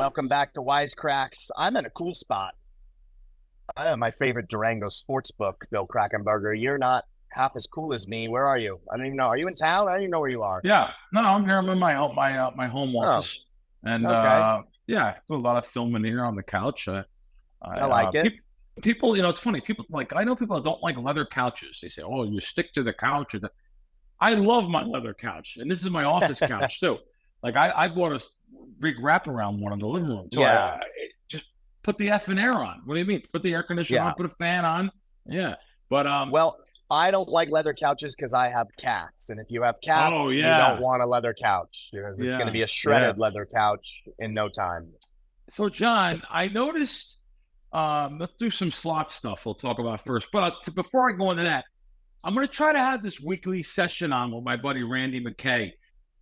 Welcome back to Wise Kracks. I'm in a cool spot. I have my favorite Durango Sportsbook, Bill Krackomberger. You're not half as cool as me. Where are you? I don't even know. Are you in town? I don't even know where you are. Yeah, no, I'm here. I'm in my home Oh, office, and okay. yeah, do a lot of filming here on the couch. I like it. People, it's funny. People like I know people that don't like leather couches. They say, "Oh, you stick to the couch." I love my leather couch, and this is my office couch too. Like I bought a big wraparound one in the living room, so Yeah. I just put the effing air on. What do you mean? Put the air conditioner Yeah. on, put a fan on. Yeah, but Well, I don't like leather couches because I have cats. And if you have oh cats, you don't yeah, want a leather couch because it's going to yeah, be a yeah. shredded leather couch in no time. So, John, I noticed. Let's do some slot stuff. We'll talk about first. But before I go into that, I'm going to try to have this weekly session on with my buddy Randy McKay,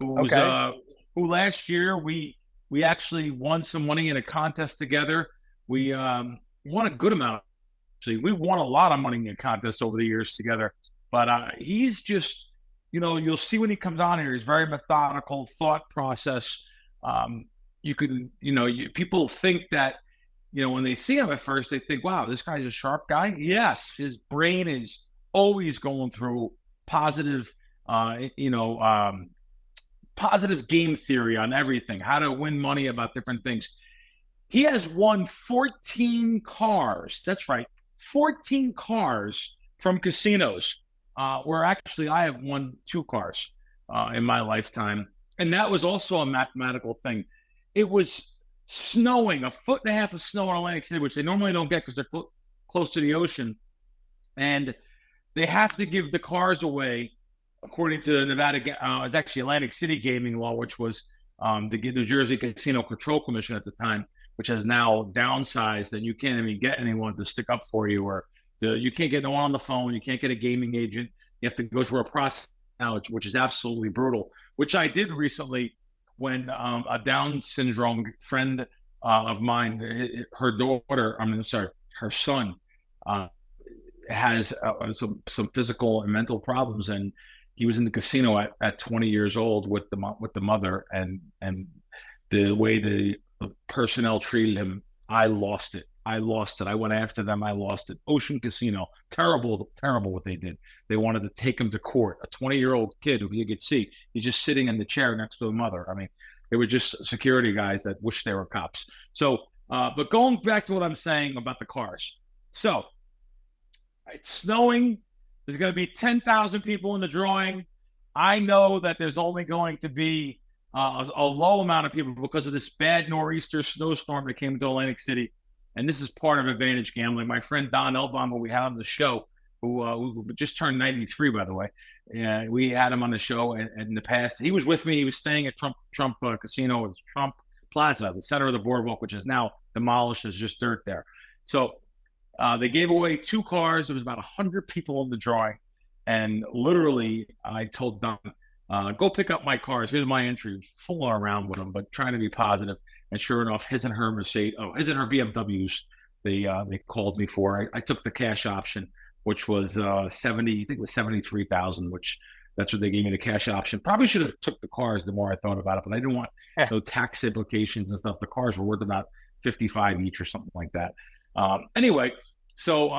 who's Okay. who last year we actually won some money in a contest together. We won a good amount. Actually, we won a lot of money in a contest over the years together. But he's just, you'll see when he comes on here. He's very methodical, thought process. You could, people think that when they see him at first, they think, wow, this guy's a sharp guy. Yes, his brain is always going through positive, positive game theory on everything, how to win money about different things. He has won 14 cars. That's right, 14 cars from casinos, where actually I have won 2 cars in my lifetime. And that was also a mathematical thing. It was snowing, a foot and a half of snow in Atlantic City, which they normally don't get because they're close to the ocean. And they have to give the cars away according to the Nevada, it's actually Atlantic City gaming law, which was the New Jersey Casino Control Commission at the time, which has now downsized, and you can't even get anyone to stick up for you, or you can't get no one on the phone. You can't get a gaming agent. You have to go through a process now, which is absolutely brutal, which I did recently when a Down syndrome friend of mine, her daughter, her son, has some physical and mental problems, and he was in the casino at 20 years old with the mother, and the way the personnel treated him, I lost it. I went after them. I lost it. Ocean Casino, terrible what they did. They wanted to take him to court. A 20-year-old kid who you could see, he's just sitting in the chair next to the mother. I mean, they were just security guys that wish they were cops. So, but going back to what I'm saying about the cars. So, it's snowing. There's going to be 10,000 people in the drawing. I know that there's only going to be a low amount of people because of this bad nor'easter snowstorm that came into Atlantic City. And this is part of advantage gambling. My friend Don Elbaum, who we had on the show, who just turned 93, by the way. And we had him on the show in the past. He was with me. He was staying at Trump Casino, it's Trump Plaza, the center of the boardwalk, which is now demolished. There's just dirt there. So they gave away 2 cars. There was about 100 people in the drawing. And literally, I told Don, go pick up my cars. Here's my entry. Fooling around with them, but trying to be positive. And sure enough, his and her BMWs, they called me for. I took the cash option, which was 70. I think it was 73,000. Which that's what they gave me the cash option. Probably should have took the cars. The more I thought about it, but I didn't want no tax implications and stuff. The cars were worth about 55 each or something like that. Anyway, so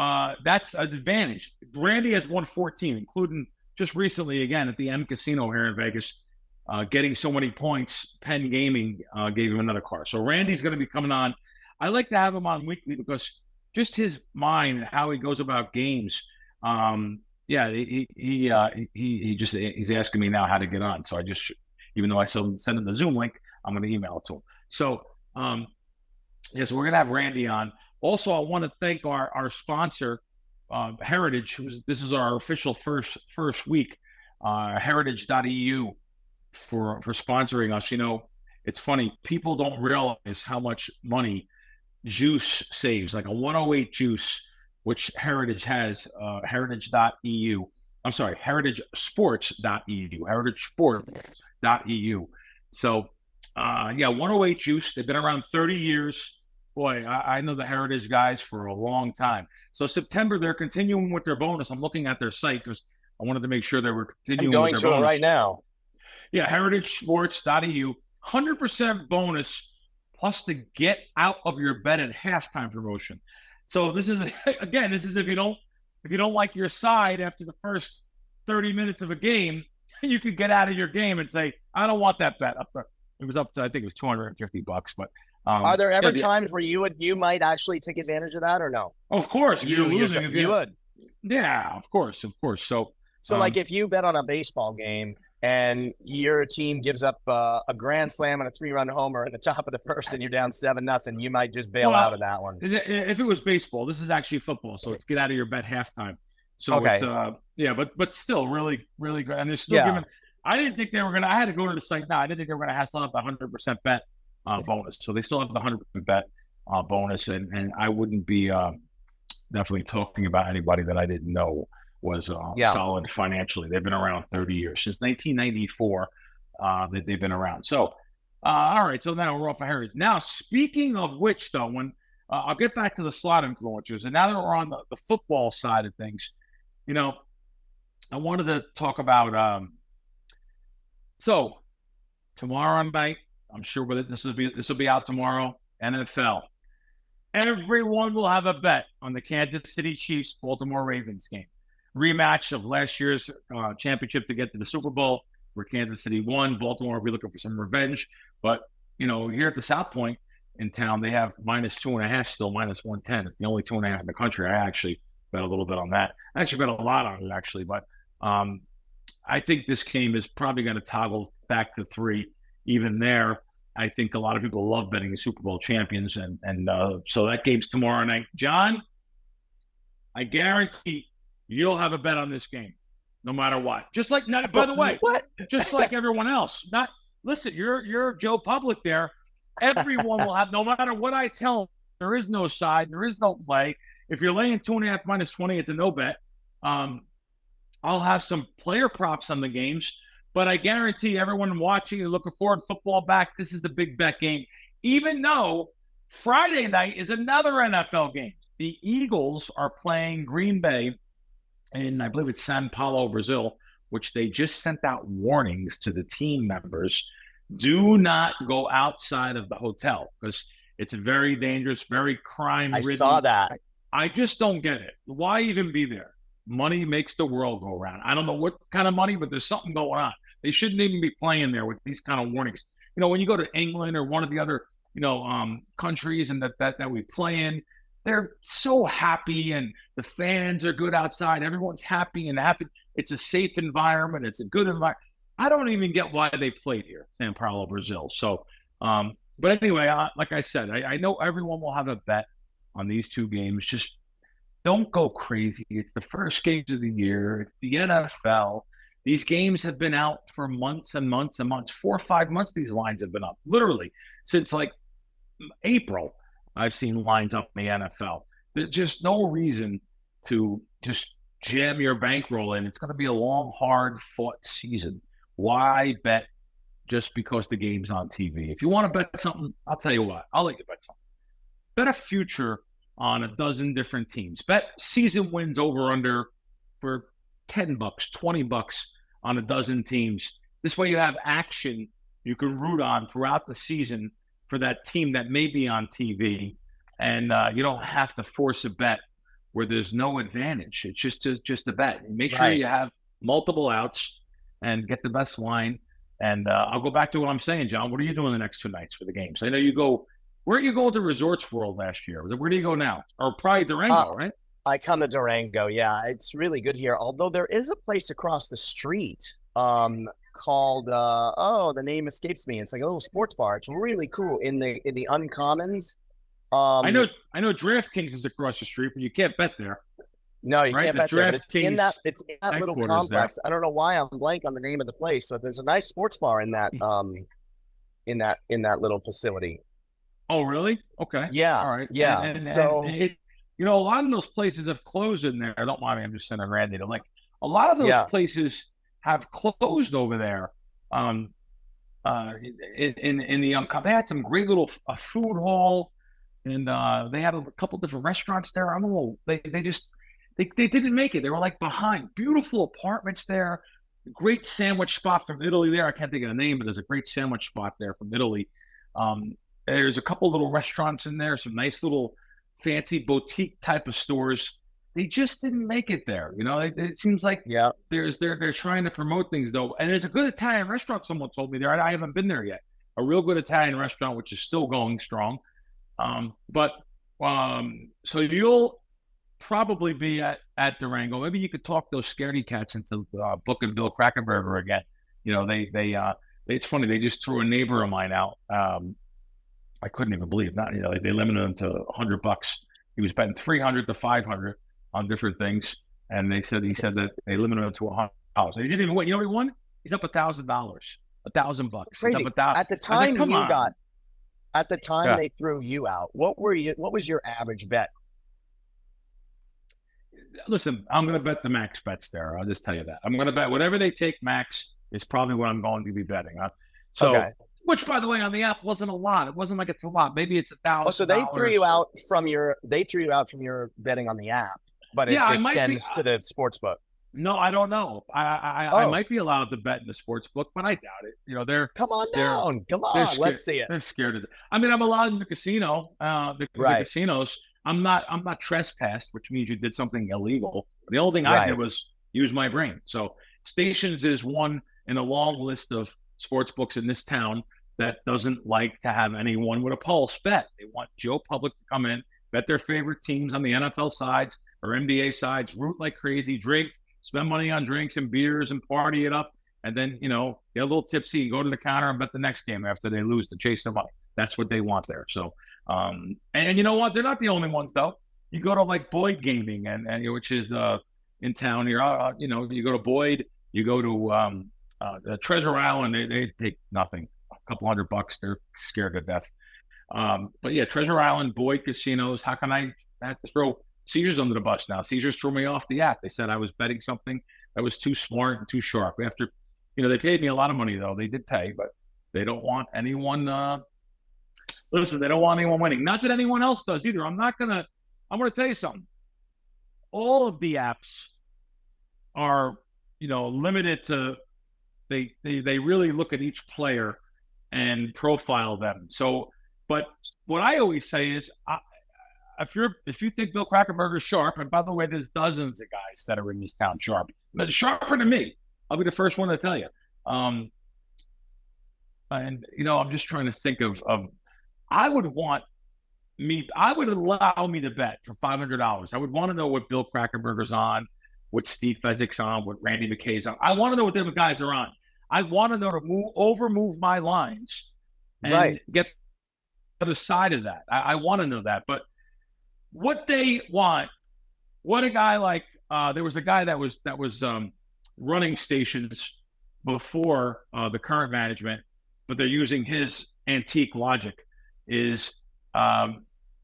that's an advantage. Randy has won 14, including just recently again at the M Casino here in Vegas. Getting so many points, Penn Gaming gave him another car. So Randy's going to be coming on. I like to have him on weekly because just his mind and how he goes about games. Yeah, he's asking me now how to get on. So I just, even though I send him the Zoom link, I'm going to email it to him. So yeah, so we're going to have Randy on. Also, I want to thank our sponsor, Heritage. This is our official first week, heritage.eu. For sponsoring us. It's funny, people don't realize how much money juice saves, like a 108 juice, which Heritage has, heritage.eu. I'm sorry, heritagesports.eu, heritagesport.eu. So yeah, 108 juice. They've been around 30 years. Boy, I know the Heritage guys for a long time. So September, they're continuing with their bonus. I'm looking at their site because I wanted to make sure they were continuing with their bonus. I'm going to it right now. Yeah, heritagesports.eu, 100% bonus plus the get out of your bed at halftime promotion. So this is again, this is if you don't like your side after the first 30 minutes of a game, you could get out of your game and say, I don't want that bet up there. It was up to, I think it was $250, but are there ever times where you might actually take advantage of that or no? Of course, if you're losing, if you would. Yeah, of course. So like if you bet on a baseball game and your team gives up a grand slam and a 3-run homer at the top of the first and you're down 7-0, you might just bail out of that one. If it was baseball, this is actually football, so it's get out of your bet halftime. So it's but still really, really good. And they're still giving. I didn't think they were gonna. I had to go to the site now. I didn't think they were gonna still have the 100% bet bonus. So they still have the 100% bet bonus, and I wouldn't be definitely talking about anybody that I didn't know was solid financially. They've been around 30 years, since 1994 that they've been around. So all right, so now we're off of Harry. Now, speaking of which, though, when I'll get back to the slot influencers, and now that we're on the football side of things, I wanted to talk about so tomorrow night, I'm sure this will be out tomorrow, NFL. Everyone will have a bet on the Kansas City Chiefs Baltimore Ravens game. Rematch of last year's championship to get to the Super Bowl, where Kansas City won. Baltimore will be looking for some revenge. But, here at the South Point in town, they have -2.5, still -110. It's the only 2.5 in the country. I actually bet a little bit on that. I actually bet a lot on it, actually. But I think this game is probably going to toggle back to 3. Even there, I think a lot of people love betting the Super Bowl champions. And so that game's tomorrow night. John, I guarantee you'll have a bet on this game, no matter what. Just like, by the way, just like everyone else. Listen, you're Joe Public there. Everyone will have, no matter what I tell them, there is no side, there is no play. If you're laying 2.5 -20 at the no bet, I'll have some player props on the games. But I guarantee everyone watching and looking forward to football back, this is the big bet game. Even though Friday night is another NFL game. The Eagles are playing Green Bay in, I believe it's Sao Paulo, Brazil, which they just sent out warnings to the team members. Do not go outside of the hotel because it's very dangerous, very crime-ridden. I saw that. I just don't get it. Why even be there? Money makes the world go around. I don't know what kind of money, but there's something going on. They shouldn't even be playing there with these kind of warnings. When you go to England or one of the other, countries and that we play in, they're so happy and the fans are good outside. Everyone's happy and happy. It's a safe environment. It's a good environment. I don't even get why they played here, Sao Paulo, Brazil. So, but anyway, like I said, I know everyone will have a bet on these two games. Just don't go crazy. It's the first games of the year. It's the NFL. These games have been out for months and months and months. 4 or 5 months these lines have been up. Literally, since like April, I've seen lines up in the NFL. There's just no reason to just jam your bankroll in. It's going to be a long, hard-fought season. Why bet just because the game's on TV? If you want to bet something, I'll tell you what. I'll let you bet something. Bet a future on a dozen different teams. Bet season wins over under for $10, $20 on a dozen teams. This way you have action you can root on throughout the season for that team that may be on TV. And you don't have to force a bet where there's no advantage. It's just a bet. And make sure you have multiple outs and get the best line. And I'll go back to what I'm saying, John. What are you doing the next 2 nights for the games? I know you go. Where are you going to Resorts World last year? Where do you go now? Or probably Durango, right? I come to Durango. Yeah, it's really good here. Although there is a place across the street called the name escapes me. It's like a little sports bar. It's really cool in the Uncommons. I know DraftKings is across the street, but you can't bet there. No, you can't bet there. It's in that little complex. There. I don't know why I'm blank on the name of the place. So there's a nice sports bar in that in that little facility. Oh, really? Okay. Yeah. All right. Yeah. And a lot of those places have closed in there. Don't mind me. I'm just saying I'm Randy. Like a lot of those places have closed over there. In the they had some great little food hall, and they had a couple different restaurants there. I don't know. They didn't make it. They were like behind. Beautiful apartments there. Great sandwich spot from Italy there. I can't think of the name, but there's a great sandwich spot there from Italy. There's a couple little restaurants in there, some nice little fancy boutique type of stores. They just didn't make it there. It seems like they're trying to promote things though. And there's a good Italian restaurant, someone told me there. I haven't been there yet. A real good Italian restaurant, which is still going strong. So you'll probably be at Durango. Maybe you could talk those scaredy cats into booking Bill Krackomberger again. It's funny. They just threw a neighbor of mine out. I couldn't even believe that. They limited him to $100. He was betting 300 to 500 on different things, and he said that they limited him to $100. He didn't even win. You know what he won? He's up $1,000. $1,000. Crazy. At the time they threw you out. What was your average bet? Listen, I'm going to bet the max bets there. I'll just tell you that. I'm going to bet whatever they take max is probably what I'm going to be betting. So, okay. Which, by the way, on the app wasn't a lot. It wasn't like it's a lot. Maybe it's $1,000. Oh, so they threw you out from your betting on the app, but it extends to the sportsbook. No, I don't know. I might be allowed to bet in the sportsbook, but I doubt it. They're come on down. Come on, let's see it. They're scared of it. I mean, I'm allowed in the casino. The casinos. I'm not trespassed, which means you did something illegal. The only thing I did was use my brain. So Stations is one in a long list of sports books in this town that doesn't like to have anyone with a pulse bet. They want Joe Public to come in, bet their favorite teams on the NFL sides or NBA sides, root like crazy, drink, spend money on drinks and beers and party it up. And then, get a little tipsy, go to the counter and bet the next game after they lose to chase their money. That's what they want there. So, and you know what? They're not the only ones though. You go to like Boyd Gaming and which is in town here. You go to Boyd, you go to the Treasure Island. They take nothing, a couple $100. They're scared to death. But yeah, Treasure Island, Boyd casinos. How can I have to throw Caesars under the bus now? Caesars threw me off the app. They said I was betting something that was too smart and too sharp. After, they paid me a lot of money though. They did pay, but they don't want anyone. Listen, they don't want anyone winning. Not that anyone else does either. I'm going to tell you something. All of the apps are, limited to, they really look at each player and profile them. So, but what I always say is, if you think Bill Krackomberger is sharp, and by the way, there's dozens of guys that are in this town sharp, but sharper than me. I'll be the first one to tell you. And I'm just trying to think of I would allow me to bet for $500. I would want to know what Bill Krackomberger's on, what Steve Fezzik's on, what Randy McKay's on. I want to know what the other guys are on. I want to know to move my lines and get the other side of that. I want to know that. But what they want, what a guy like there was a guy that was running Stations before the current management, but they're using his antique logic. Is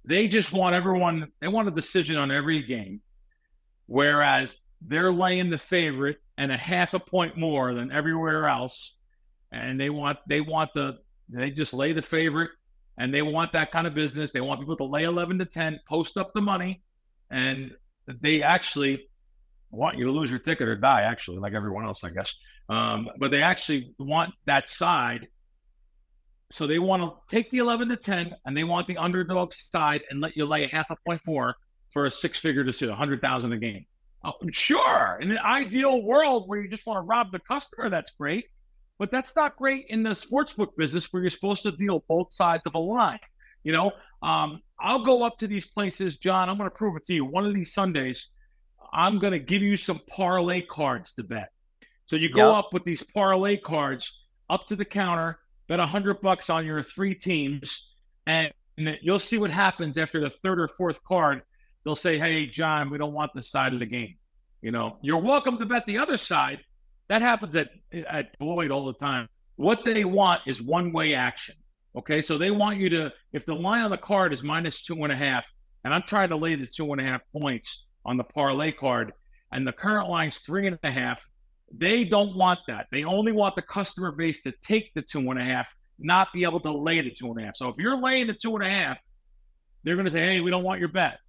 they just want everyone, they want a decision on every game, whereas they're laying the favorite and a half a point more than everywhere else, and they just lay the favorite, and they want that kind of business. They want people to lay 11 to 10, post up the money, and they actually want you to lose your ticket or die, actually, like everyone else, I guess. But they actually want that side. So they want to take the 11 to 10, and they want the underdog side and let you lay a half a point more for a six-figure decision, $100,000 a game. Sure, in an ideal world where you just want to rob the customer, that's great. But that's not great in the sportsbook business where you're supposed to deal both sides of a line. I'll go up to these places, John. I'm going to prove it to you. One of these Sundays, I'm going to give you some parlay cards to bet. So you go up with these parlay cards up to the counter, bet $100 on your three teams, and you'll see what happens after the third or fourth card. They'll say, "Hey, John, we don't want this side of the game." You're welcome to bet the other side. That happens at Boyd all the time. What they want is one-way action. Okay, so they want you to, if the line on the card is -2.5, and I'm trying to lay the 2.5 points on the parlay card, and the current line's 3.5, they don't want that. They only want the customer base to take the 2.5, not be able to lay the 2.5. So if you're laying the 2.5, they're going to say, "Hey, we don't want your bet,"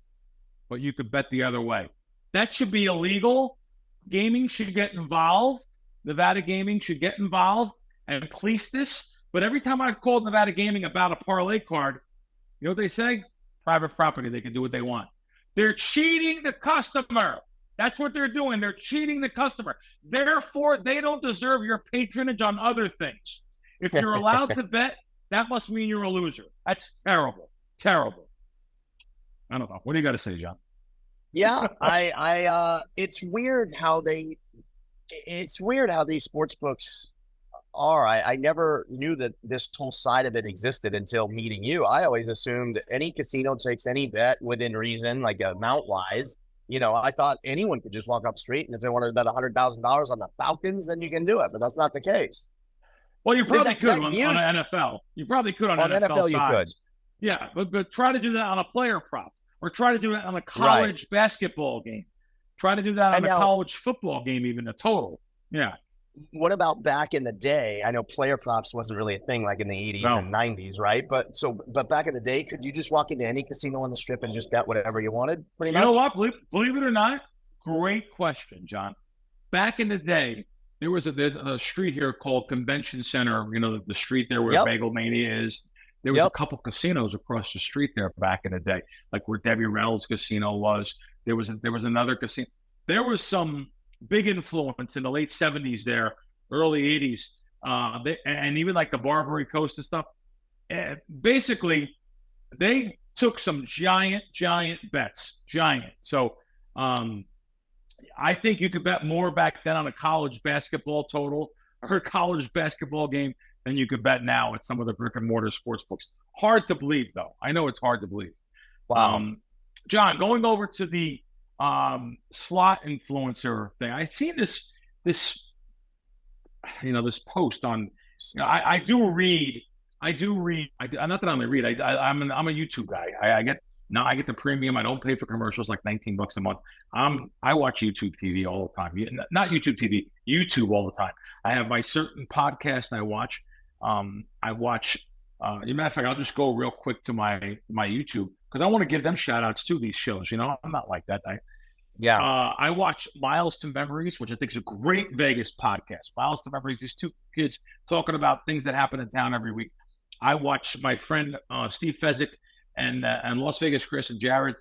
but you could bet the other way. That should be illegal. Gaming should get involved. Nevada Gaming should get involved and police this. But every time I've called Nevada Gaming about a parlay card, you know what they say? Private property. They can do what they want. They're cheating the customer. That's what they're doing. They're cheating the customer. Therefore, they don't deserve your patronage on other things. If you're allowed to bet, that must mean you're a loser. That's terrible. Terrible. I don't know. What do you got to say, John? Yeah, it's weird how these sports books are. I never knew that this whole side of it existed until meeting you. I always assumed any casino takes any bet within reason, like amount wise. You know, I thought anyone could just walk up street, and if they wanted to bet $100,000 on the Falcons, then you can do it. But that's not the case. Well, you probably could on an NFL. You probably could on NFL you could. Yeah, but try to do that on a player prop, or try to do that on a college basketball game. Try to do that on a college football game, even a total. Yeah. What about back in the day? I know player props wasn't really a thing like in the 80s and 90s, right? But back in the day, could you just walk into any casino on the strip and just bet whatever you wanted? Pretty much? You know what? Believe it or not, great question, John. Back in the day, there's a street here called Convention Center. You know, the street there where Bagel Mania is. There was a couple casinos across the street there back in the day, like where Debbie Reynolds Casino was. There was another casino. There was some big influence in the late 70s there, early 80s, and even like the Barbary Coast and stuff. Basically, they took some giant bets, So I think you could bet more back then on a college basketball total or a college basketball game than you could bet now at some of the brick and mortar sports books. Hard to believe, though. I know it's hard to believe. Wow. John, going over to the slot influencer thing, I seen this post on. I do read. Not that I'm a read. I'm a YouTube guy. I get the premium. I don't pay for commercials, like $19 a month. I watch YouTube TV all the time. Not YouTube TV, YouTube all the time. I have my certain podcast I watch. I watch. As a matter of fact, I'll just go real quick to my YouTube because I want to give them shout outs to these shows. You know, I'm not like that. I watch Miles to Memories, which I think is a great Vegas podcast. Miles to Memories, these two kids talking about things that happen in town every week. I watch my friend Steve Fezzik and Las Vegas Chris and Jared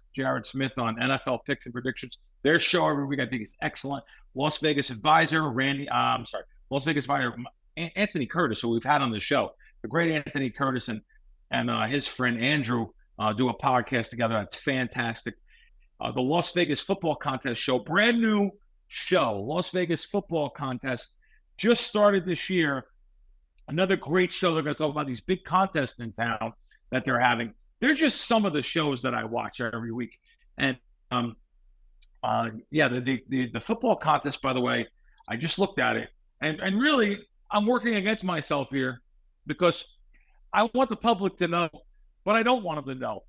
Smith on NFL picks and predictions. Their show every week I think is excellent. Las Vegas Advisor Las Vegas Advisor Anthony Curtis, who we've had on the show. The great Anthony Curtis and his friend Andrew do a podcast together. That's fantastic. The Las Vegas Football Contest show, brand new show, Las Vegas Football Contest, just started this year. Another great show. They're going to talk about these big contests in town that they're having. They're just some of the shows that I watch every week. And the football contest, by the way, I just looked at it, and really I'm working against myself here because I want the public to know, but I don't want them to know.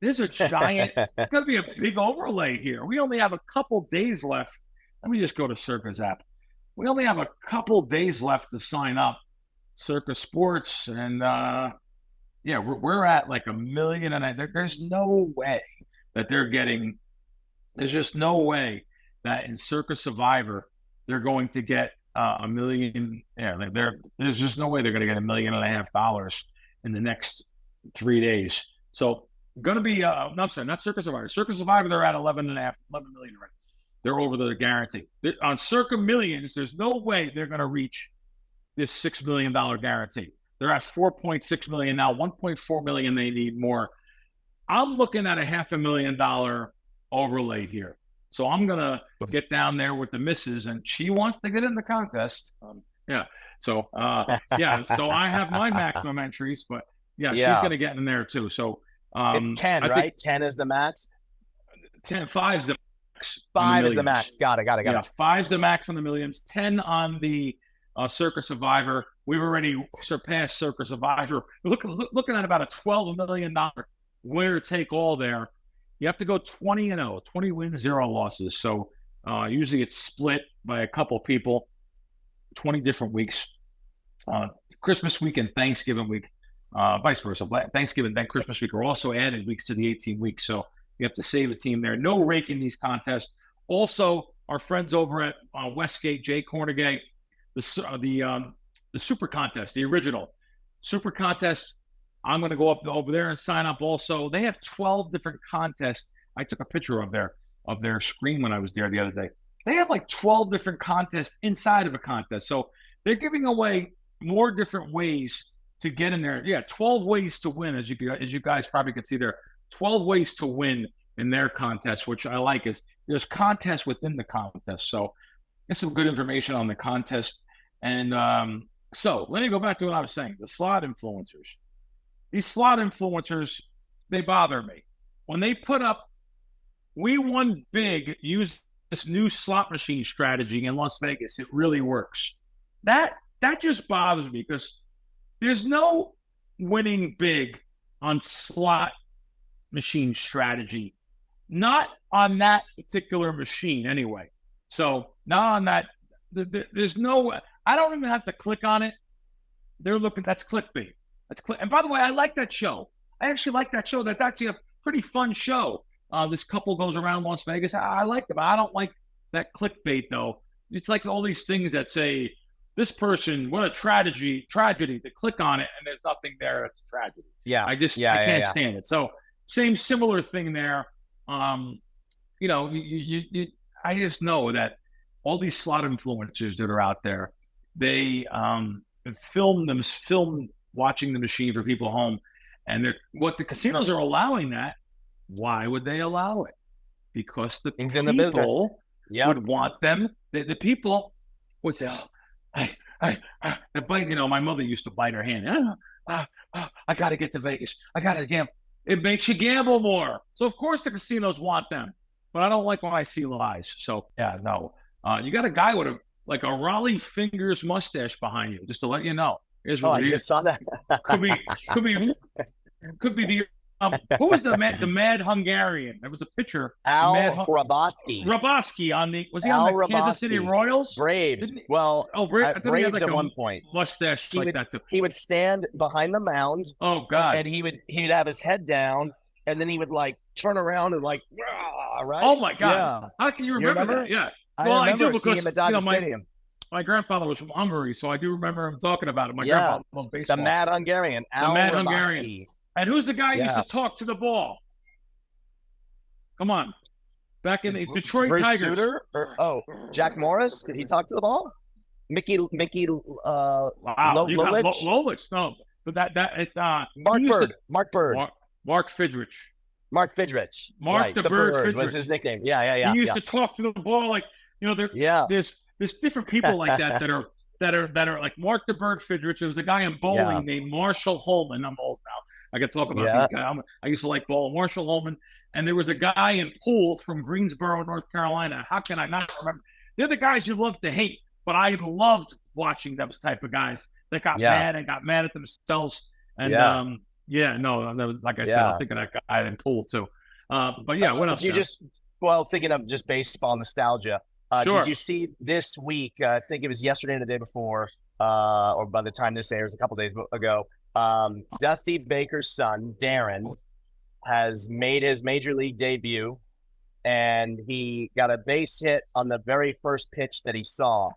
There's a giant, it's going to be a big overlay here. We only have a couple days left. Let me just go to Circa's app. We only have a couple days left to sign up. Circa Sports, and we're at like 1 million, and there's no way that they're getting. There's just no way that in Circa Survivor they're going to get $1 million. Yeah, there's just no way they're going to get $1.5 million in the next 3 days. So going to be not Circa Survivor. Circa Survivor, they're at 11 million already. They're over the guarantee. On Circa Millions, there's no way they're going to reach this $6 million guarantee. They're at 4.6 million now, 1.4 million they need more. I'm looking at a $500,000 overlay here. So I'm going to get down there with the missus, and she wants to get in the contest. So I have my maximum entries, but she's going to get in there too. So it's 10, right? 10 is the max? 5 is the max. 5 is the max. Got it. Yeah, 5 is the max on the millions, 10 on the Circa Survivor. We've already surpassed Circa Survivor. We're looking at about a $12 million winner take all there. You have to go 20-0, 20 wins, 0 losses. So usually it's split by a couple people, 20 different weeks. Christmas week and Thanksgiving week, vice versa. Thanksgiving and Christmas week are also added weeks to the 18 weeks. So you have to save a team there. No rake in these contests. Also, our friends over at Westgate, Jay Cornegay, the Super Contest, the original. Super contest. I'm going to go up over there and sign up also. They have 12 different contests. I took a picture of their screen when I was there the other day. They have like 12 different contests inside of a contest. So they're giving away more different ways to get in there. Yeah, 12 ways to win, as you guys probably can see there. 12 ways to win in their contest, which I like. Is there's contests within the contest. So there's some good information on the contest. And so let me go back to what I was saying. The slot influencers. These slot influencers, they bother me. When they put up, we won big, use this new slot machine strategy in Las Vegas. It really works. That just bothers me because there's no winning big on slot machine strategy. Not on that particular machine anyway. So not on that. There's no, I don't even have to click on it. They're looking, that's clickbait. And by the way, I like that show. I actually like that show. That's actually a pretty fun show. This couple goes around Las Vegas. I like them. I don't like that clickbait though. It's like all these things that say, this person, what a tragedy. They click on it and there's nothing there. It's a tragedy. Yeah. I can't stand it. So similar thing there. You know, I just know that all these slot influencers that are out there, they film watching the machine for people home, and what the casinos are allowing that. Why would they allow it? Because the people would want them. The people would say, "Oh, I bite." You know, my mother used to bite her hand. I got to get to Vegas. I got to gamble. It makes you gamble more. So of course the casinos want them, but I don't like when I see lies. So yeah, no. You got a guy with a Raleigh Fingers mustache behind you, just to let you know. I just saw that. could be the who was the mad Hungarian? There was a picture. Al Raboski. Raboski was he on the Kansas City Royals? Braves. Well, Braves at one point. Mustache that too. He would stand behind the mound. Oh God! And he'd have his head down, and then he would turn around and right. Oh my God! Yeah. How can you remember that? Yeah. I do because him at Dodger Stadium. My grandfather was from Hungary, so I do remember him talking about it. My grandfather loved baseball. The mad Hungarian. Hungarian. And who's the guy who used to talk to the ball? Come on. Back in the Detroit Bruce Tigers. Sutter? Jack Morris? Did he talk to the ball? Mickey Lolich? No. But it's Mark Bird. Mark Fidrich. Mark Fidrich. Mark the Bird Fidrich was his nickname. Yeah. He used to talk to the ball there's different people like that are like Mark the Bird Fidrich. There was a guy in bowling named Marshall Holman. I'm old now. I can talk about these guys. I used to like bowling. Marshall Holman. And there was a guy in pool from Greensboro, North Carolina. How can I not remember? They're the guys you love to hate, but I loved watching those type of guys that got mad and got mad at themselves. And like I said, I'm thinking of that guy in pool too. But yeah, what else? Thinking of just baseball nostalgia. Sure. Did you see this week? I think it was yesterday and the day before, or by the time this airs, a couple days ago. Dusty Baker's son, Darren, has made his major league debut, and he got a base hit on the very first pitch that he saw.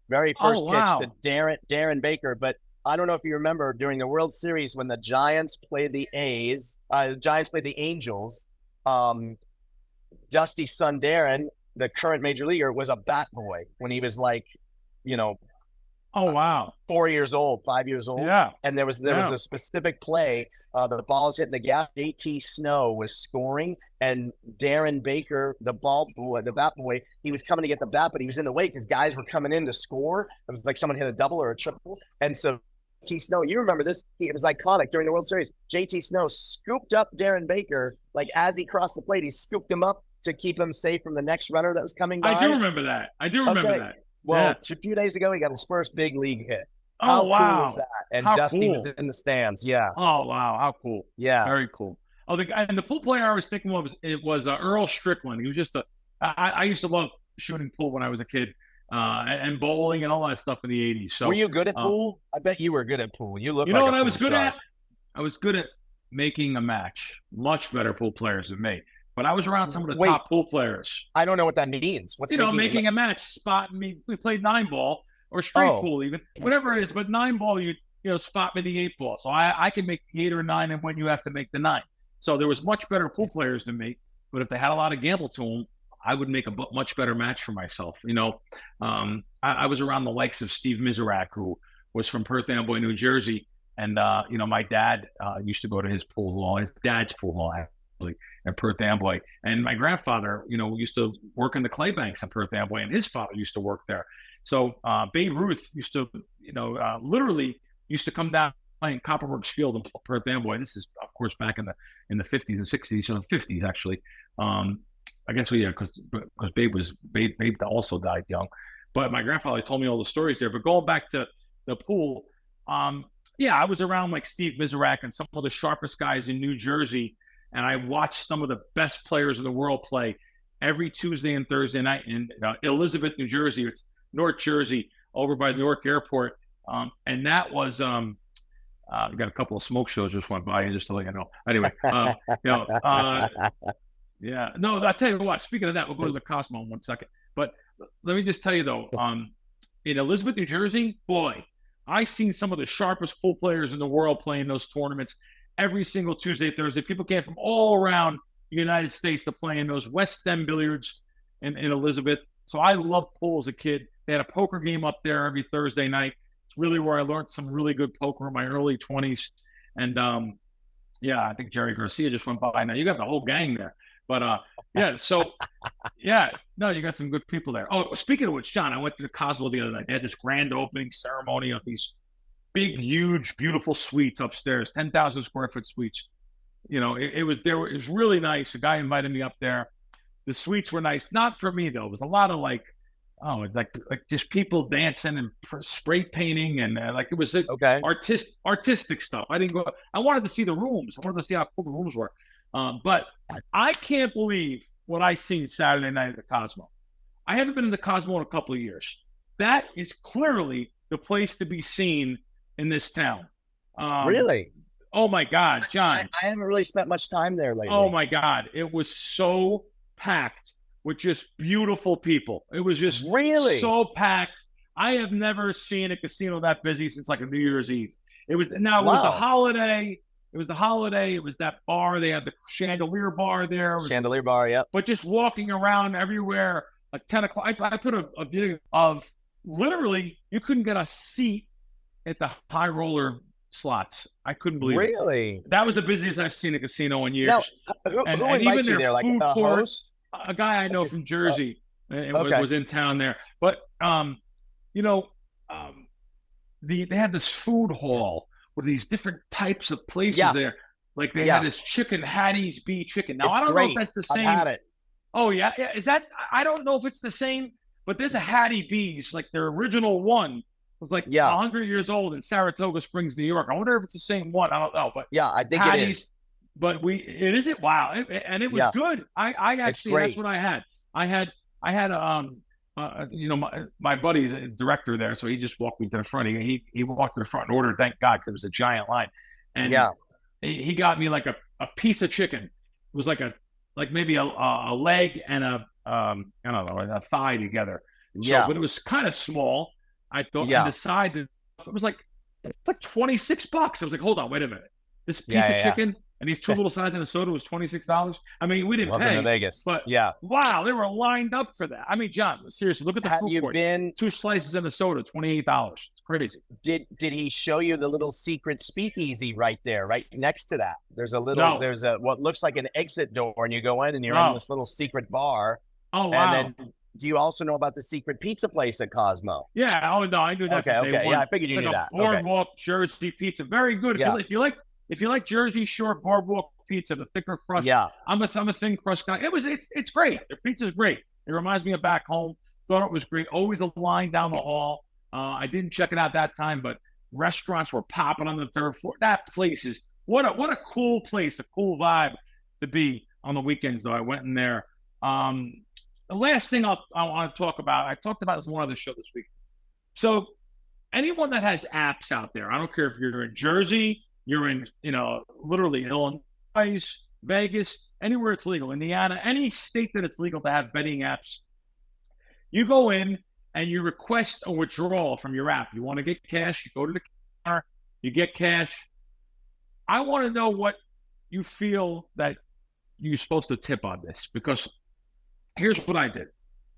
Very first pitch to Darren Baker. But I don't know if you remember during the World Series when the Giants played the Angels. Dusty's son, Darren, the current major leaguer, was a bat boy when he was 4 years old, 5 years old. Yeah. And there was a specific play. The ball was hitting the gap. JT Snow was scoring, and Darren Baker, the bat boy, he was coming to get the bat, but he was in the way because guys were coming in to score. It was like someone hit a double or a triple. And so JT Snow, you remember this? It was iconic during the World Series. JT Snow scooped up Darren Baker, as he crossed the plate, he scooped him up to keep him safe from the next runner that was coming by. I do remember that. that. Well, a few days ago, he got his first big league hit. How cool was that? And Dusty was in the stands. Yeah. Oh, wow. How cool. Yeah. Very cool. Oh, the pool player I was thinking of was Earl Strickland. He was just I used to love shooting pool when I was a kid, and bowling and all that stuff in the 80s. So were you good at pool? I bet you were good at pool. You look. You know what I was good at? I was good at making a match. Much better pool players than me. But I was around some of the top pool players. I don't know what that means. What's making a match? Spot me. We played 9-ball or street pool, even whatever it is. But 9-ball, spot me the 8 ball. So I can make the 8 or 9, and when you have to make the 9. So there was much better pool players than me, but if they had a lot of gamble to them, I would make a much better match for myself. I was around the likes of Steve Miserak, who was from Perth Amboy, New Jersey. And, my dad used to go to his pool hall, his dad's pool hall, actually, at Perth Amboy. And my grandfather, used to work in the clay banks at Perth Amboy, and his father used to work there. So Babe Ruth used to, literally used to come down playing Copperworks Field in Perth Amboy. This is, of course, back in the 50s and 60s, 50s, actually. I guess, because Babe also died young. But my grandfather told me all the stories there. But going back to the pool, I was around like Steve Miserak and some of the sharpest guys in New Jersey, and I watched some of the best players in the world play every Tuesday and Thursday night in Elizabeth, New Jersey. It's North Jersey, over by Newark Airport, and that was we got a couple of smoke shows just went by, just to let you know. Anyway, yeah, no, I'll tell you what. Speaking of that, we'll go to the Cosmo in 1 second. But let me just tell you though, in Elizabeth, New Jersey, boy, I seen some of the sharpest pool players in the world playing those tournaments every single Tuesday, Thursday. People came from all around the United States to play in those West End billiards in Elizabeth. So I loved pool as a kid. They had a poker game up there every Thursday night. It's really where I learned some really good poker in my early 20s. And I think Jerry Garcia just went by. Now you got the whole gang there. But you got some good people there. Oh, speaking of which, John, I went to the Cosmo the other night. They had this grand opening ceremony of these big, huge, beautiful suites upstairs, 10,000 square foot suites. It was really nice. A guy invited me up there. The suites were nice. Not for me though. It was a lot of like just people dancing and spray painting and it was artistic stuff. I didn't go. I wanted to see the rooms. I wanted to see how cool the rooms were. But I can't believe what I seen Saturday night at the Cosmo. I haven't been in the Cosmo in a couple of years. That is clearly the place to be seen in this town. Really? Oh my God, John! I haven't really spent much time there lately. Oh my God, it was so packed with just beautiful people. It was just really so packed. I have never seen a casino that busy since like a New Year's Eve. It was It was the holiday. It was the holiday. It was that bar. They had the chandelier bar there. Chandelier bar, yeah. But just walking around everywhere at 10 o'clock. I put a video of literally you couldn't get a seat at the high roller slots. I couldn't believe it. Really? That was the busiest I've seen a casino in years. Now, who invites you there? Like the host? A guy I know from Jersey was in town there. But, they had this food hall with these different types of places there. Like they had this chicken, Hattie's Bee chicken. Now, I don't know if that's the same. I've had it. Oh, yeah. Is that, I don't know if it's the same, but there's a Hattie B's, like their original one was like 100 years old in Saratoga Springs, New York. I wonder if it's the same one. I don't know, but yeah, I think it is. But wow. And it was good. I actually, that's what I had. I had my buddy's a director there, so he just walked me to the front. He walked to the front and ordered, thank God, because it was a giant line. And he got me like a piece of chicken. It was like maybe a leg and a thigh together. So, but it was kind of small. I thought, and the sides, it was like $26. I was like, hold on, wait a minute. This piece of chicken and these two little sides and a soda was $26. I mean, we didn't pay. To Vegas. But wow, they were lined up for that. I mean, John, seriously, look at the food court. Been 2 slices and a soda, $28. It's crazy. Did he show you the little secret speakeasy right there, right next to that? There's what looks like an exit door, and you go in and you're in this little secret bar. Oh, wow. And then do you also know about the secret pizza place at Cosmo? Yeah. Oh, no, I knew that. Okay. Yeah, I figured you knew that. Boardwalk Jersey pizza. Very good. If you like Jersey Shore boardwalk pizza, the thicker crust. Yeah. I'm a thin crust guy. It's great. The pizza's great. It reminds me of back home. Thought it was great. Always a line down the hall. I didn't check it out that time, but restaurants were popping on the 3rd floor. That place is what a cool place, a cool vibe to be on the weekends. Though I went in there. The last thing I want to talk about, I talked about this on one other show this week. So anyone that has apps out there, I don't care if you're in Jersey, you're in, literally Illinois, Vegas, anywhere it's legal, Indiana, any state that it's legal to have betting apps, you go in and you request a withdrawal from your app. You want to get cash, you go to the counter, You get cash. I want to know what you feel that you're supposed to tip on this, because here's what I did.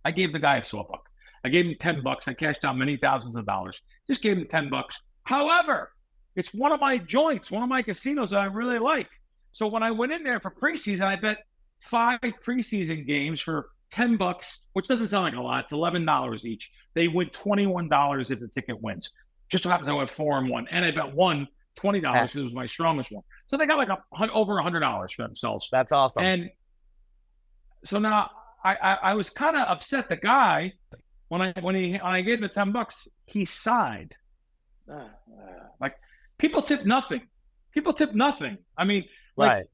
I gave the guy a sawbuck. I gave him $10. I cashed out many thousands of dollars. Just gave him $10. However, it's one of my joints, one of my casinos that I really like. So when I went in there for preseason, I bet 5 preseason games for $10, which doesn't sound like a lot. It's $11 each. They win $21 if the ticket wins. Just so happens I went 4-1, and I bet $20 because it was my strongest one. So they got like over $100 for themselves. That's awesome. And so now I was kind of upset. The guy, when I gave him the $10, he sighed. Like, people tip nothing. People tip nothing. I mean, like, right.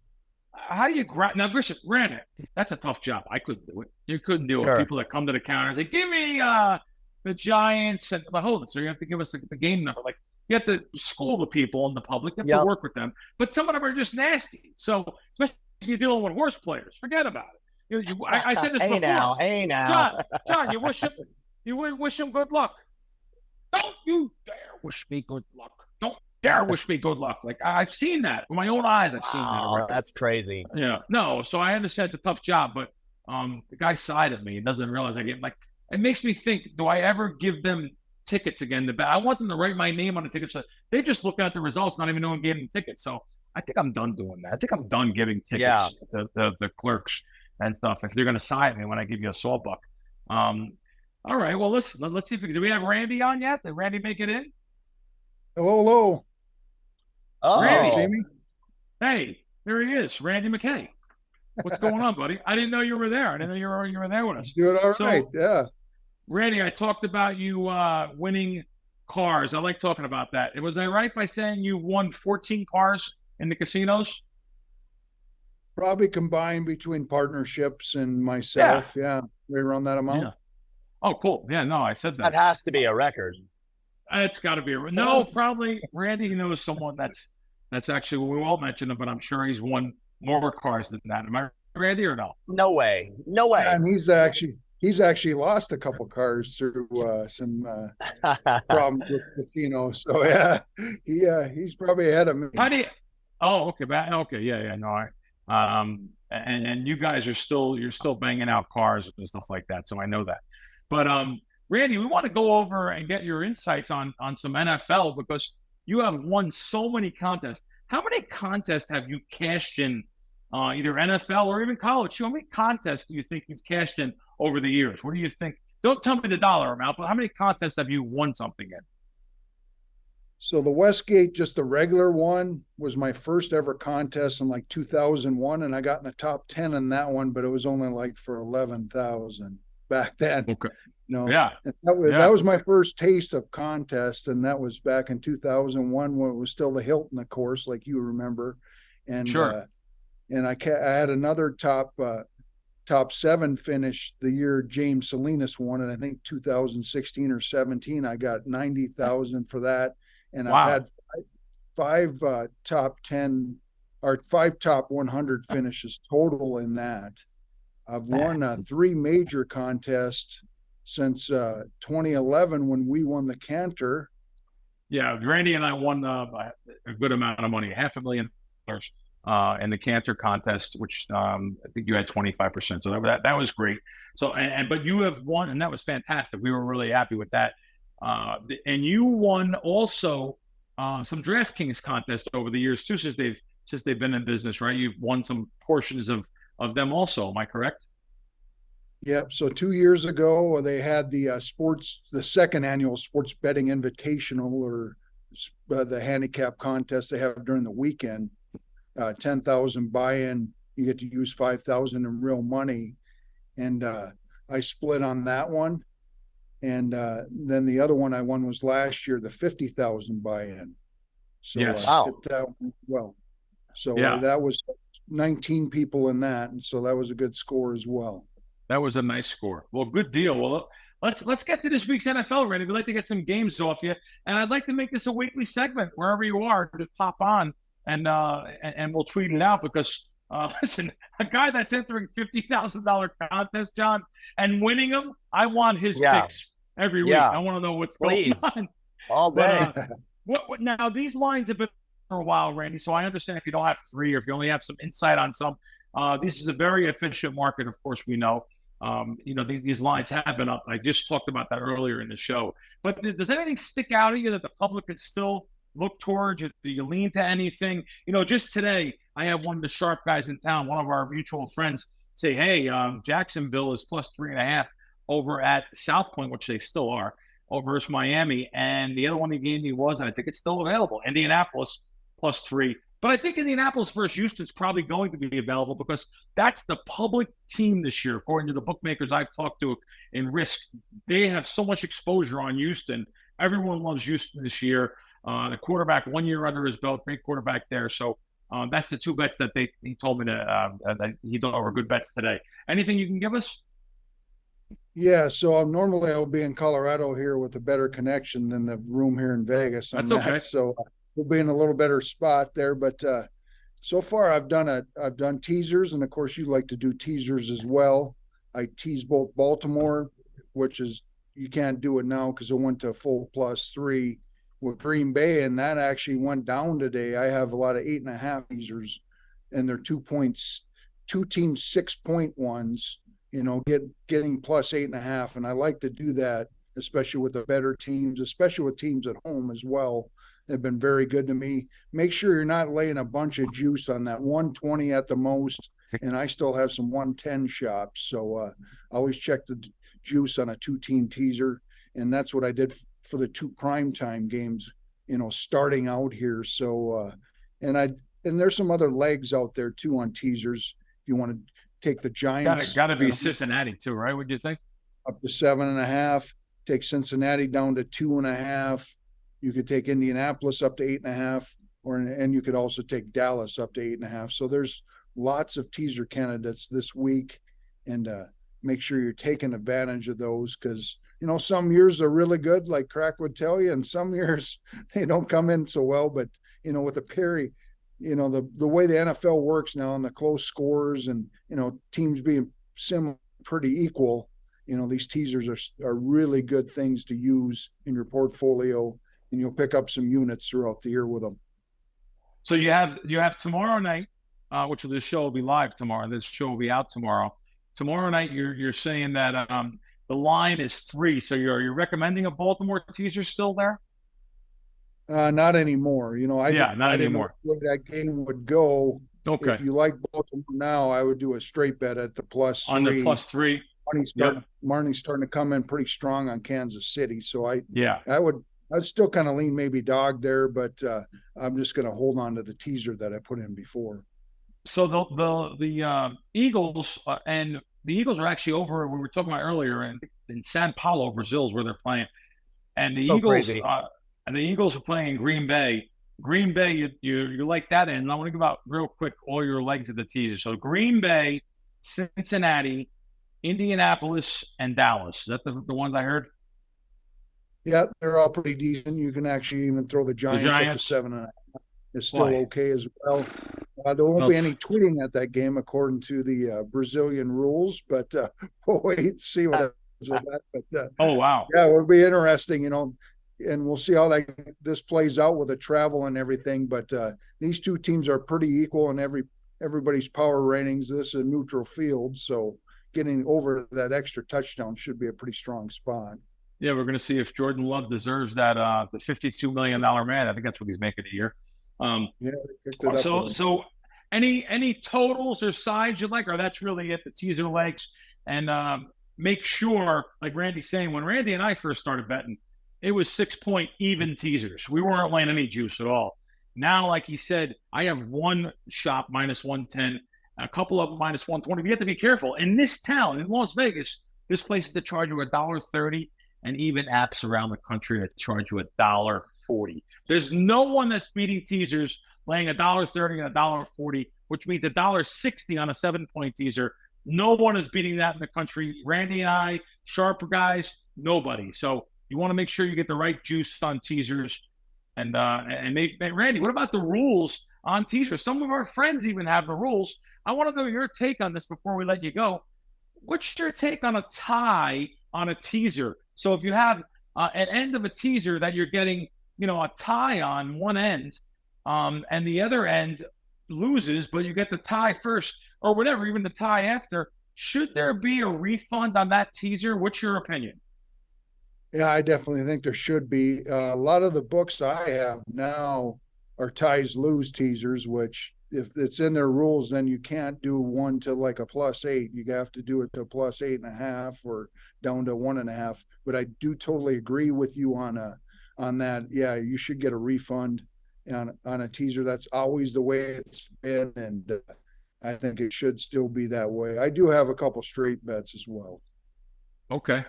How do you grab? Now, Bishop, granted, that's a tough job. I couldn't do it. You couldn't do it. Sure. People that come to the counter and say, "Give me the Giants," and like, hold it. So you have to give us the game number. Like, you have to school the people and the public. You have to work with them. But some of them are just nasty. So especially if you're dealing with horse players, forget about it. I said this before. Hey now. John, you wish him good luck. Don't you dare wish me good luck. Don't dare wish me good luck. Like, I've seen that with my own eyes. I've seen that. Oh, that's crazy. Yeah. No, so I understand it's a tough job, but the guy sighed at me and doesn't realize I get, like, it makes me think, do I ever give them tickets again? I want them to write my name on the tickets. So they just look at the results, not even knowing gave them tickets. So I think I'm done doing that. I think I'm done giving tickets to the clerks and stuff if they're going to sign at me when I give you a sawbuck. All right. Well, let's see if do we have Randy on yet? Did Randy make it in? Hello. Oh, Randy. See me? Hey, there he is, Randy McKay. What's going on, buddy? I didn't know you were there. I didn't know you were there with us. Doing all right. Yeah. Randy, I talked about you winning cars. I like talking about that. Was I right by saying you won 14 cars in the casinos? Probably combined between partnerships and myself. Yeah. Right around that amount. Yeah. Oh, cool. Yeah, no, I said that. that has to be a record. It's got to be no. Probably Randy knows someone that's actually, we won't mention him, but I'm sure he's won more cars than that. Am I Randy or no? No way. And he's actually lost a couple cars through some problems with casinos. So he's probably ahead of me. How do you? Oh, okay. Okay. Yeah. No, and you guys are you're still banging out cars and stuff like that. So I know that. But Randy, we want to go over and get your insights on some NFL, because you have won so many contests. How many contests have you cashed in, either NFL or even college? How many contests do you think you've cashed in over the years? What do you think? Don't tell me the dollar amount, but how many contests have you won something in? So the Westgate, just the regular one, was my first ever contest in like 2001, and I got in the top 10 in that one, but it was only like for 11,000 back then. Okay. Yeah. That was my first taste of contest, and that was back in 2001 when it was still the Hilton, of course, like you remember. And sure. And I had another top 7 finish the year James Salinas won, and I think 2016 or 17 I got 90,000 for that. And I've had 5 top 10 or 5 top 100 finishes total in that. I've won 3 major contests since 2011 when we won the Cantor. Yeah, Randy and I won a good amount of money, $500,000 in the Cantor contest, which I think you had 25%. So that was great. So but you have won, and that was fantastic. We were really happy with that. And you won also some DraftKings contests over the years too, since they've been in business, right? You've won some portions of them also. Am I correct? Yep. So 2 years ago, they had the second annual sports betting invitational, or the handicap contest they have during the weekend. 10,000 buy-in. You get to use 5,000 in real money, and I split on that one. And then the other one I won was last year, the 50,000 buy-in. So yes. Hit that one well. So that was 19 people in that, and so that was a good score as well. That was a nice score. Well, good deal. Well, let's get to this week's NFL, Randy. We'd like to get some games off you, and I'd like to make this a weekly segment wherever you are to pop on, and we'll tweet it out, because listen, a guy that's entering $50,000 contest, John, and winning them, I want his picks every week. I want to know what's going on. All day. What now? These lines have been for a while, Randy. So I understand if you don't have three, or if you only have some insight on some. This is a very efficient market, of course. We know. These lines have been up. I just talked about that earlier in the show. But does anything stick out at you that the public could still look towards? Do you lean to anything? Just today, I have one of the sharp guys in town, one of our mutual friends, say, hey, Jacksonville is plus 3.5 over at South Point, which they still are, over versus Miami. And the other one he gave me was, and I think it's still available, Indianapolis plus 3. But I think Indianapolis versus Houston's probably going to be available because that's the public team this year, according to the bookmakers I've talked to in Risk. They have so much exposure on Houston. Everyone loves Houston this year. The quarterback, 1 year under his belt, great quarterback there. So that's the two bets that he told me that he thought were good bets today. Anything you can give us? Yeah, so normally I'll be in Colorado here with a better connection than the room here in Vegas. That's okay. So we'll be in a little better spot there. But so far I've done teasers, and of course you like to do teasers as well. I tease both Baltimore, which is you can't do it now because it went to full plus 3 with Green Bay, and that actually went down today. I have a lot of 8.5 teasers, and they're 2 points, 2 teams 6-point ones. Getting plus 8.5. And I like to do that, especially with the better teams, especially with teams at home as well. They've been very good to me. Make sure you're not laying a bunch of juice on that 120 at the most. And I still have some 110 shops. So I always check the juice on a 2-team teaser. And that's what I did for the 2 primetime games, starting out here. So, and there's some other legs out there too on teasers. If you want to take the Giants. Got to be Cincinnati too, right? What'd you think? Up to 7.5. Take Cincinnati down to 2.5. You could take Indianapolis up to 8.5, and you could also take Dallas up to 8.5. So there's lots of teaser candidates this week, and make sure you're taking advantage of those because some years are really good, like Crack would tell you, and some years they don't come in so well. But with the Perry. The way the NFL works now and the close scores and, teams being similar, pretty equal, these teasers are really good things to use in your portfolio, and you'll pick up some units throughout the year with them. So you have tomorrow night, which this show will be live tomorrow. This show will be out tomorrow. Tomorrow night, you're saying that the line is 3. So you're recommending a Baltimore teaser still there? Not anymore. Not anymore. Didn't know where that game would go. Okay. If you like Baltimore now, I would do a straight bet at the plus 3. On the plus 3. Marnie's starting to come in pretty strong on Kansas City. So I'd still kind of lean maybe dog there, but I'm just going to hold on to the teaser that I put in before. So the Eagles and the Eagles are actually over. We were talking about earlier in Sao Paulo, Brazil, is where they're playing, and the Eagles. And the Eagles are playing in Green Bay. Green Bay, you like that end. I want to give out real quick all your legs of the teaser. So Green Bay, Cincinnati, Indianapolis, and Dallas. Is that the ones I heard? Yeah, they're all pretty decent. You can actually even throw the Giants up to 7.5. It's still okay as well. There won't be any tweeting at that game according to the Brazilian rules, but we'll wait and see what happens with that. But oh wow, yeah, it'll be interesting, and we'll see how this plays out with the travel and everything. But these two teams are pretty equal in everybody's power ratings. This is a neutral field, so getting over that extra touchdown should be a pretty strong spot. Yeah, we're going to see if Jordan Love deserves that the $52 million man. I think that's what he's making a year. So any totals or sides you like, or that's really it, the teaser legs? And make sure, like Randy's saying, when Randy and I first started betting, it was 6-point even teasers. We weren't laying any juice at all. Now, like he said, I have one shop minus 110, a couple of them minus 120. But you have to be careful. In this town, in Las Vegas, this place is to charge you $1.30, and even apps around the country that charge you $1.40. There's no one that's beating teasers laying $1.30 and $1.40, which means $1.60 on a 7-point teaser. No one is beating that in the country. Randy and I, sharper guys, nobody. So you want to make sure you get the right juice on teasers. And Randy, what about the rules on teasers? Some of our friends even have the rules. I want to know your take on this before we let you go. What's your take on a tie on a teaser? So if you have an end of a teaser that you're getting a tie on one end, and the other end loses, but you get the tie first or whatever, even the tie after, should there be a refund on that teaser? What's your opinion? Yeah, I definitely think there should be. A lot of the books I have now are ties lose teasers, which if it's in their rules, then you can't do one to like a +8. You have to do it to +8.5 or down to 1.5. But I do totally agree with you on that. Yeah, you should get a refund on a teaser. That's always the way it's been, and I think it should still be that way. I do have a couple straight bets as well. Okay.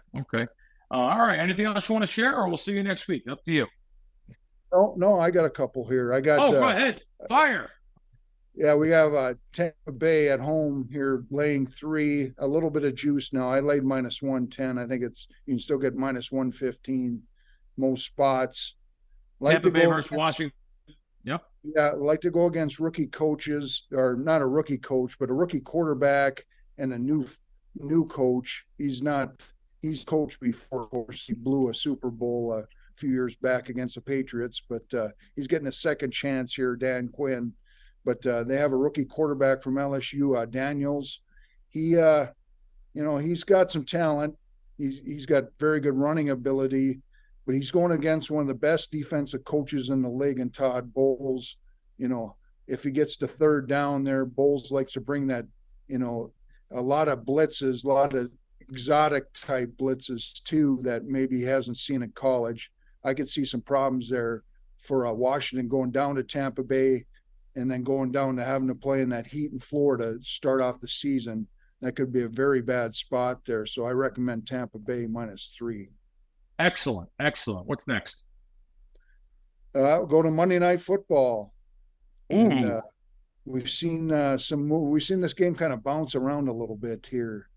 All right. Anything else you want to share, or we'll see you next week? Up to you. Oh, no, I got a couple here. I got. Go ahead. Fire. Yeah, we have Tampa Bay at home here laying 3, a little bit of juice now. I laid -110. I think you can still get -115 most spots. Tampa Bay versus Washington. Yep. Yeah, like to go against rookie coaches, or not a rookie coach, but a rookie quarterback and a new coach. He's coached before. Of course, he blew a Super Bowl a few years back against the Patriots, but he's getting a second chance here, Dan Quinn. But they have a rookie quarterback from LSU, Daniels. He's got some talent. He's got very good running ability, but he's going against one of the best defensive coaches in the league, and Todd Bowles. If he gets to third down there, Bowles likes to bring that, a lot of blitzes, a lot of exotic type blitzes too that maybe he hasn't seen in college. I could see some problems there for Washington going down to Tampa Bay and then going down to having to play in that heat in Florida to start off the season. That could be a very bad spot there. So I recommend Tampa Bay -3. Excellent. What's next? Go to Monday Night Football. And, we've seen this game kind of bounce around a little bit here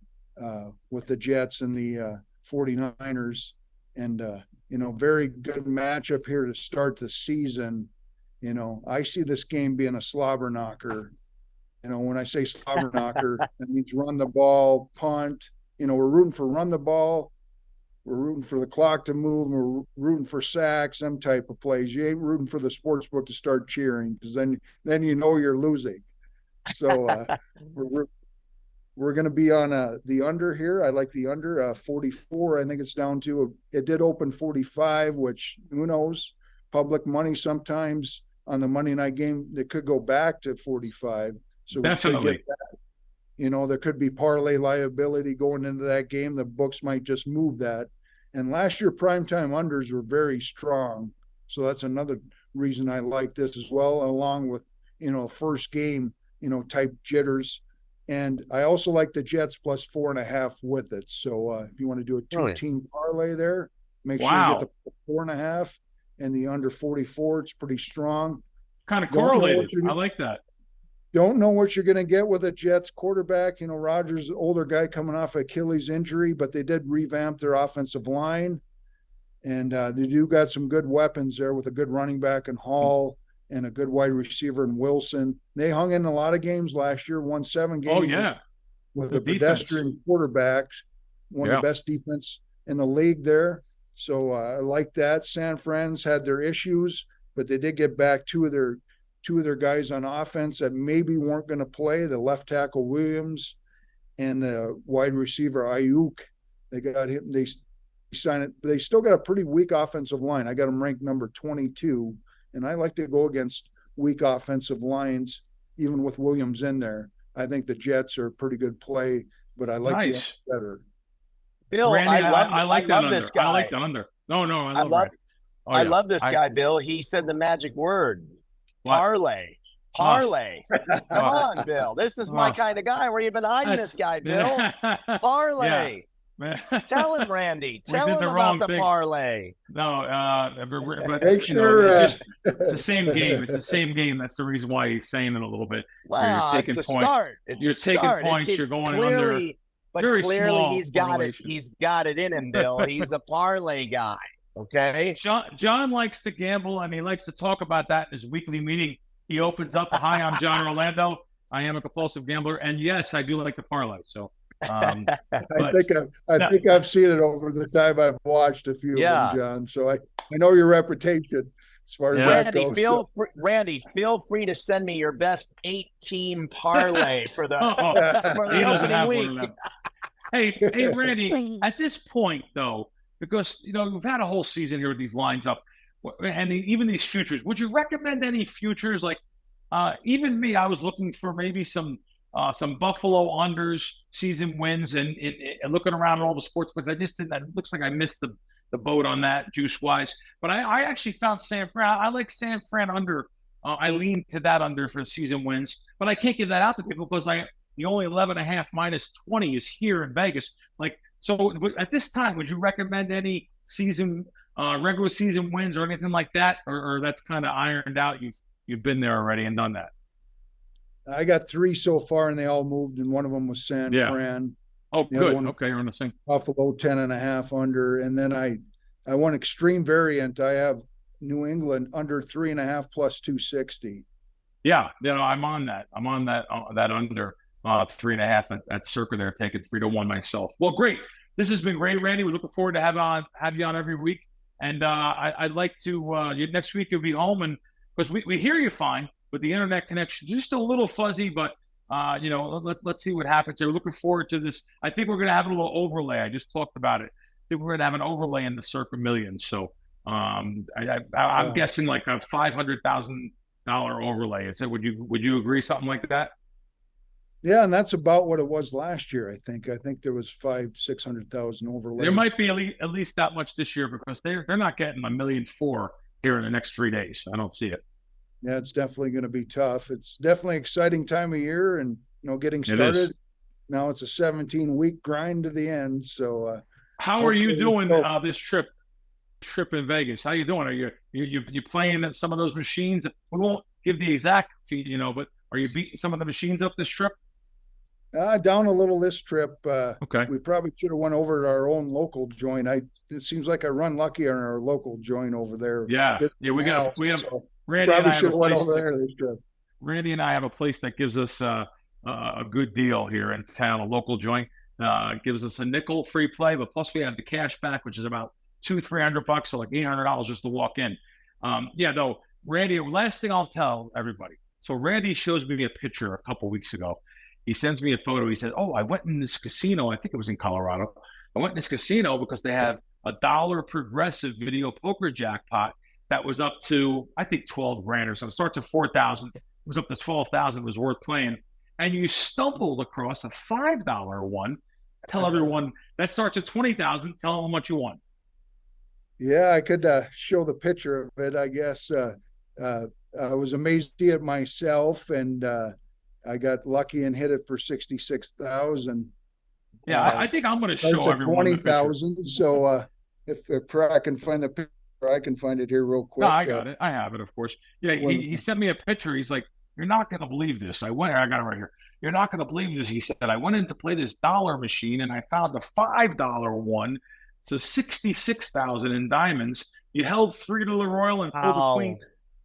with the Jets and the 49ers. And, very good matchup here to start the season. I see this game being a slobber knocker. When I say slobber knocker, that means run the ball, punt. We're rooting for run the ball. We're rooting for the clock to move. We're rooting for sacks, them type of plays. You ain't rooting for the sportsbook to start cheering, because then you're losing. So we're going to be on the under here. I like the under 44. I think it's down to it did open 45, which who knows? Public money sometimes on the Monday night game, they could go back to 45. So definitely. We could get that. There could be parlay liability going into that game. The books might just move that. And last year, primetime unders were very strong. So that's another reason I like this as well, along with, first game, type jitters. And I also like the Jets +4.5 with it. So if you want to do a 2-team parlay there, make sure you get the 4.5 and the under 44. It's pretty strong. Kind of correlated. I like that. Don't know what you're going to get with a Jets quarterback. Rodgers, an older guy coming off Achilles injury, but they did revamp their offensive line. And they do got some good weapons there with a good running back in Hall and a good wide receiver in Wilson. They hung in a lot of games last year, won 7 games. Oh, yeah. With a pedestrian quarterback, one of the best defense in the league there. So I like that. San Fran's had their issues, but they did get back two of their guys on offense that maybe weren't going to play, the left tackle Williams and the wide receiver Ayuk. They got him. They signed it. They still got a pretty weak offensive line. I got them ranked number 22, and I like to go against weak offensive lines, even with Williams in there. I think the Jets are a pretty good play, but I like the better. Bill, Randy, I like this guy. I like the under. No, I love this guy, Bill. He said the magic word. Parlay. Come on, Bill. This is my kind of guy. Where you been hiding this guy, Bill? Parlay. Tell him, Randy. Tell him about the parlay. No, but it's the same game. It's the same game. That's the reason why he's saying it a little bit. Wow, it's a start. You're taking points. You're going under. But clearly he's got it. He's got it in him, Bill. He's a parlay guy. Okay. John likes to gamble, and he likes to talk about that in his weekly meeting. He opens up, "Hi, I'm Jon Orlando. I am a compulsive gambler, and yes, I do like the parlay." So I think I've seen it over the time I've watched a few of them, John. So I know your reputation as far as that goes. Randy, feel free to send me your best 8-team parlay for the, for the opening week. Hey, Randy, at this point, though, because, we've had a whole season here with these lines up, and even these futures, would you recommend any futures? Like, even me, I was looking for maybe some Buffalo unders, season wins, and looking around at all the sports books. I just didn't. It looks like I missed the boat on that juice-wise. But I actually found San Fran. I like San Fran under. I lean to that under for season wins, but I can't give that out to people because the only 11.5 minus 20 is here in Vegas. So at this time, would you recommend any season, regular season wins or anything like that, or that's kind of ironed out? You've been there already and done that. I got 3 so far, and they all moved, and one of them was San Fran. Oh, good. Okay, you're on the same. Buffalo 10.5 under, and then I won extreme variant. I have New England under 3.5 plus 260. Yeah, I'm on that. I'm on that under 3.5 at Circa there, taking 3-1 myself. Well, great. This has been great, Randy. We're looking forward to have you on every week, and I'd like to next week you'll be home, and because we hear you fine. With the internet connection, just a little fuzzy, but let's see what happens. We're looking forward to this. I think we're going to have a little overlay. I just talked about it. I think we're going to have an overlay in the Circa Millions. So I'm guessing like a $500,000 overlay. Is it? Would you agree something like that? Yeah, and that's about what it was last year. I think there was 500,000-600,000 overlay. There might be at least that much this year because they're not getting $1.4 million here in the next 3 days. I don't see it. Yeah, it's definitely going to be tough. It's definitely an exciting time of year, and getting started. Now it's a 17-week grind to the end. So, how are you doing this trip in Vegas? How you doing? Are you playing at some of those machines? We won't give the exact feed, but are you beating some of the machines up this trip? Down a little this trip. Okay. We probably should have went over to our own local joint. It seems like I run lucky on our local joint over there. Yeah. We have. Randy probably should have went over there this trip. Randy and I have a place that gives us a good deal here in town, a local joint. Gives us a nickel free play, but plus we have the cash back, which is about $200-300, so like $800 just to walk in. Though, Randy, last thing I'll tell everybody. So Randy shows me a picture a couple weeks ago. He sends me a photo. He said, "Oh, I went in this casino. I think it was in Colorado. I went in this casino because they have a $1 progressive video poker jackpot that was up to, I think, 12 grand or something. It starts at 4,000. It was up to 12,000. It was worth playing. And you stumbled across a $5 one. Tell everyone that starts at 20,000. Tell them how much you won." Yeah, I could show the picture of it. I guess I was amazed to see it myself, and I got lucky and hit it for 66,000. Yeah, I think I'm going to show everyone 20,000. So if I can find the picture, I can find it here real quick. No, I got it. I have it, of course. Yeah, he sent me a picture. He's like, "You're not going to believe this." I got it right here. "You're not going to believe this." He said, "I went in to play this dollar machine and I found a $5 one. So 66,000 in diamonds. You held 3 to the Royal and pulled the queen.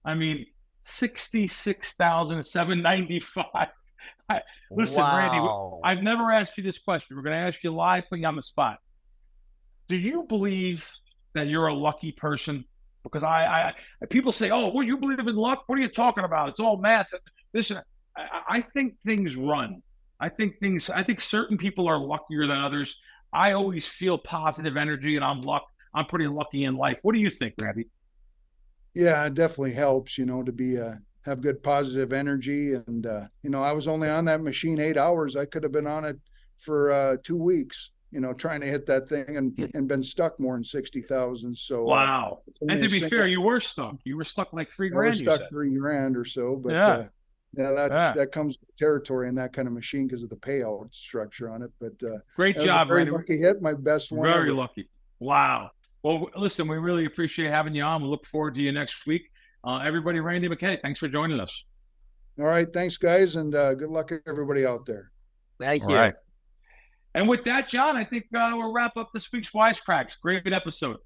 I mean, 66,795. Listen, Randy, I've never asked you this question. We're going to ask you live, putting you on the spot. Do you believe that you're a lucky person? Because I people say, "Oh, well, you believe in luck? What are you talking about? It's all math." I think things run. I think certain people are luckier than others. I always feel positive energy, and I'm pretty lucky in life. What do you think, Randy? Yeah, it definitely helps, to be have good positive energy. And I was only on that machine 8 hours. I could have been on it for 2 weeks, trying to hit that thing and been stuck more than 60,000. So wow. And to be fair, you were stuck. You were stuck like $3 grand. I was stuck $3 or so, but that comes with territory in that kind of machine because of the payout structure on it. But great job, very Randy. Lucky hit, my best one. Very lucky. Wow. Well, listen, we really appreciate having you on. We look forward to you next week. Everybody, Randy McKay, thanks for joining us. All right. Thanks, guys. And good luck to everybody out there. Thank you. All right. And with that, John, I think we'll wrap up this week's Wise Kracks. Great episode.